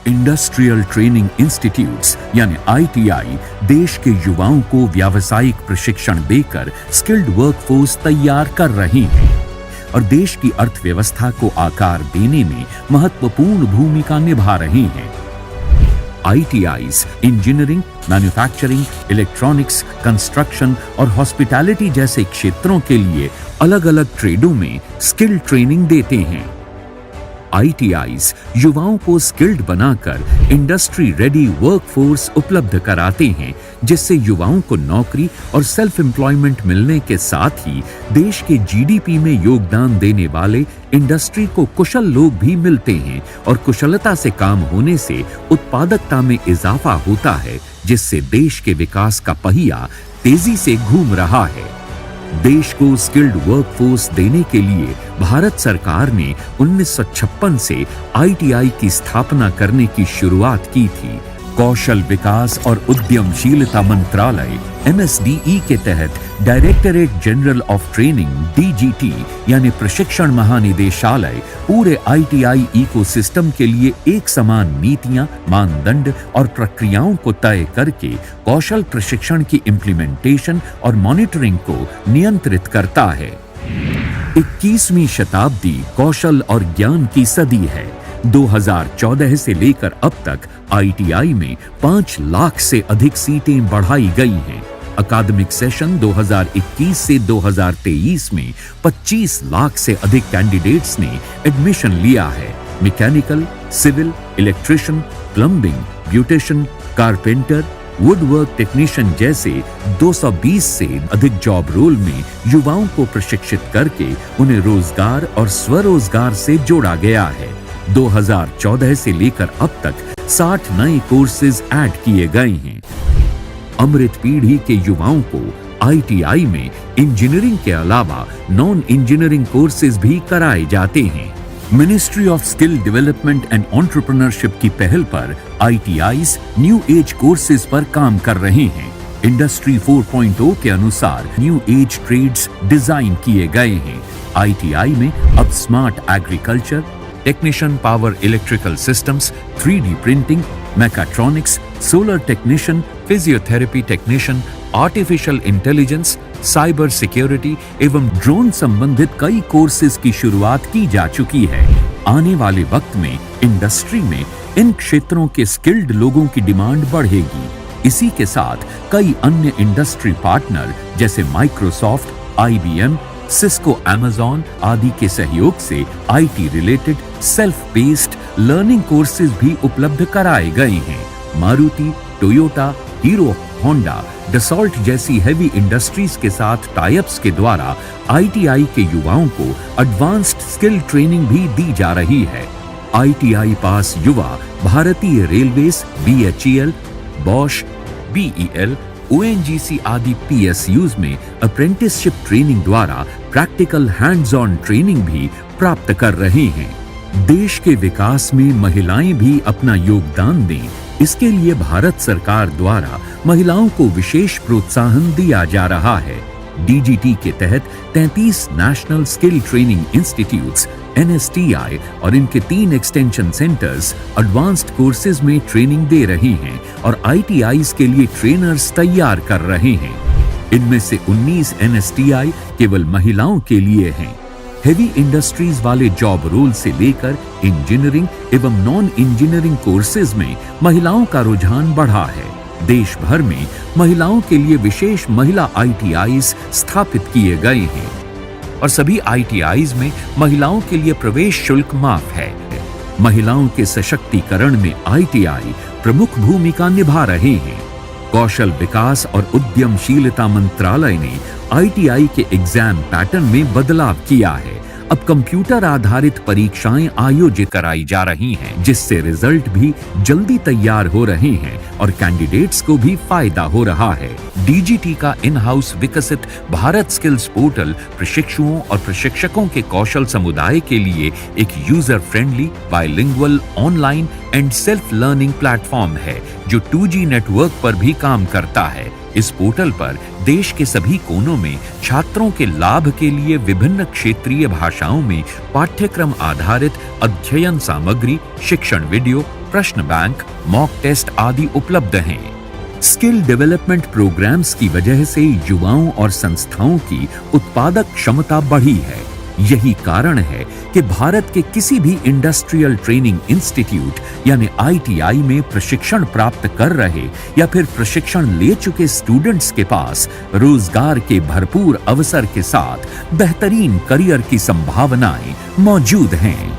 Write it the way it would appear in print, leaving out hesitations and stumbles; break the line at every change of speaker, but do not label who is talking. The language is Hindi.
इंडस्ट्रियल ट्रेनिंग इंस्टीट्यूट्स यानी आईटीआई देश के युवाओं को व्यावसायिक प्रशिक्षण देकर स्किल्ड वर्कफोर्स तैयार कर रही हैं और देश की अर्थव्यवस्था को आकार देने में महत्वपूर्ण भूमिका निभा रही हैं। ITIs engineering, manufacturing, electronics, construction और हॉस्पिटैलिटी जैसे क्षेत्रों के लिए अलग-अलग ट्रेडों में स्किल ट्रेनिंग देते हैं। आईटीआईज युवाओं को स्किल्ड बनाकर इंडस्ट्री रेडी वर्कफोर्स उपलब्ध कराते हैं, जिससे युवाओं को नौकरी और सेल्फ एम्प्लॉयमेंट मिलने के साथ ही देश के जीडीपी में योगदान देने वाले इंडस्ट्री को कुशल लोग भी मिलते हैं और कुशलता से काम होने से उत्पादकता में इजाफा होता है, जिससे देश के विकास का पहिया तेजी से घूम रहा है। देश को स्किल्ड वर्कफोर्स देने के लिए भारत सरकार ने 1956 से आईटीआई की स्थापना करने की शुरुआत की थी। कौशल विकास और उद्यमशीलता मंत्रालय एमएसडीई के तहत directorate general of training DGT यानी प्रशिक्षण महानिदेशालय पूरे आईटीआई इकोसिस्टम के लिए एक समान नीतियां, मानदंड और प्रक्रियाओं को तय करके कौशल प्रशिक्षण की इम्प्लीमेंटेशन और मॉनिटरिंग को नियंत्रित करता है। 21वीं शताब्दी कौशल और ज्ञान की सदी है। 2014 से लेकर अब तक आईटीआई में 5 लाख से अधिक सीटें बढ़ाई गई हैं। अकादमिक सेशन 2021 से 2023 में 25 लाख से अधिक कैंडिडेट्स ने एडमिशन लिया है। Mechanical, civil, electrician, plumbing, beautician, carpenter, woodwork technician जैसे 220 से अधिक जॉब रोल में युवाओं को प्रशिक्षित करके उन्हें रोजगार और स्वरोजगार से जोड़ा गया है। 2014 से लेकर अब तक 60 नए कोर्सेज ऐड किए गए हैं। अमृत पीढ़ी के युवाओं को आईटीआई में इंजीनियरिंग के अलावा नॉन इंजीनियरिंग कोर्सेज भी कराए जाते हैं। Ministry of skill development and entrepreneurship की पहल पर आईटीआईज न्यू एज कोर्सेज पर काम कर रहे हैं। इंडस्ट्री 4.0 के अनुसार न्यू एज ट्रेड्स डिजाइन किए गए हैं। आईटीआई में अब smart agriculture, technician power electrical systems, 3D printing, mechatronics, solar technician, physiotherapy technician, artificial intelligence, cyber security एवं ड्रोन संबंधित कई कोर्सेज की शुरुआत की जा चुकी है। आने वाले वक्त में इंडस्ट्री में इन क्षेत्रों के स्किल्ड लोगों की डिमांड बढ़ेगी। इसी के साथ कई अन्य इंडस्ट्री पार्टनर जैसे माइक्रोसॉफ्ट, IBM, सिस्को, अमेज़न आदि के सहयोग से IT related self based learning courses भी उपलब्ध कराए गए हैं। Maruti, Toyota, hero, Honda, Dassault जैसी हैवी इंडस्ट्रीज के साथ टाइप्स के द्वारा आईटीआई के युवाओं को एडवांस्ड स्किल ट्रेनिंग भी दी जा रही है। आईटीआई पास युवा भारतीय railways, BHEL, Bosch, BEL, ONGC आदि PSUs में अप्रेंटिसशिप ट्रेनिंग द्वारा प्रैक्टिकल हैंड्स ऑन ट्रेनिंग भी प्राप्त कर रहे हैं। देश के विकास में महिलाएं भी अपना योगदान दें, इसके लिए भारत सरकार द्वारा महिलाओं को विशेष प्रोत्साहन दिया जा रहा है। डीजीटी के तहत 33 national skill training institutes NSTI और इनके 3 एक्सटेंशन सेंटर्स एडवांस्ड कोर्सेज में ट्रेनिंग दे रही हैं और ITIs के लिए ट्रेनर्स तैयार कर रहे हैं। इनमें से 19 NSTI केवल महिलाओं के लिए हैं। हेवी इंडस्ट्रीज वाले जॉब रोल से लेकर इंजीनियरिंग एवं नॉन इंजीनियरिंग कोर्सेज में महिलाओं का रुझान बढ़ा है। देश भर में महिलाओं के लिए विशेष महिला ITIs स्थापित किए गए हैं और सभी ITIs में महिलाओं के लिए प्रवेश शुल्क माफ है। महिलाओं के सशक्तिकरण में ITI प्रमुख भूमिका निभा रहे हैं। कौशल विकास और उद्यमशीलता मंत्रालय ने ITI के एग्जाम पैटर्न में बदलाव किया है। अब कंप्यूटर आधारित परीक्षाएं आयोजित कराई जा रही हैं, जिससे रिजल्ट भी जल्दी तैयार हो रहे हैं और कैंडिडेट्स को भी फायदा हो रहा है। डीजीटी का इन हाउस विकसित भारत स्किल्स पोर्टल प्रशिक्षुओं और प्रशिक्षकों के कौशल समुदाय के लिए एक user friendly, bilingual, online and self learning platform है जो 2G नेटवर्क पर भी काम करता है। इस पोर्टल पर देश के सभी कोनों में छात्रों के लाभ के लिए विभिन्न क्षेत्रीय भाषाओं में पाठ्यक्रम आधारित अध्ययन सामग्री, शिक्षण वीडियो, प्रश्न बैंक, मॉक टेस्ट आदि उपलब्ध हैं। स्किल डेवलपमेंट प्रोग्राम्स की वजह से युवाओं और संस्थाओं की उत्पादक क्षमता बढ़ी है। यही कारण है कि भारत के किसी भी इंडस्ट्रियल ट्रेनिंग इंस्टीट्यूट यानी ITI में प्रशिक्षण प्राप्त कर रहे या फिर प्रशिक्षण ले चुके स्टूडेंट्स के पास रोजगार के भरपूर अवसर के साथ बेहतरीन करियर की संभावनाएं मौजूद हैं।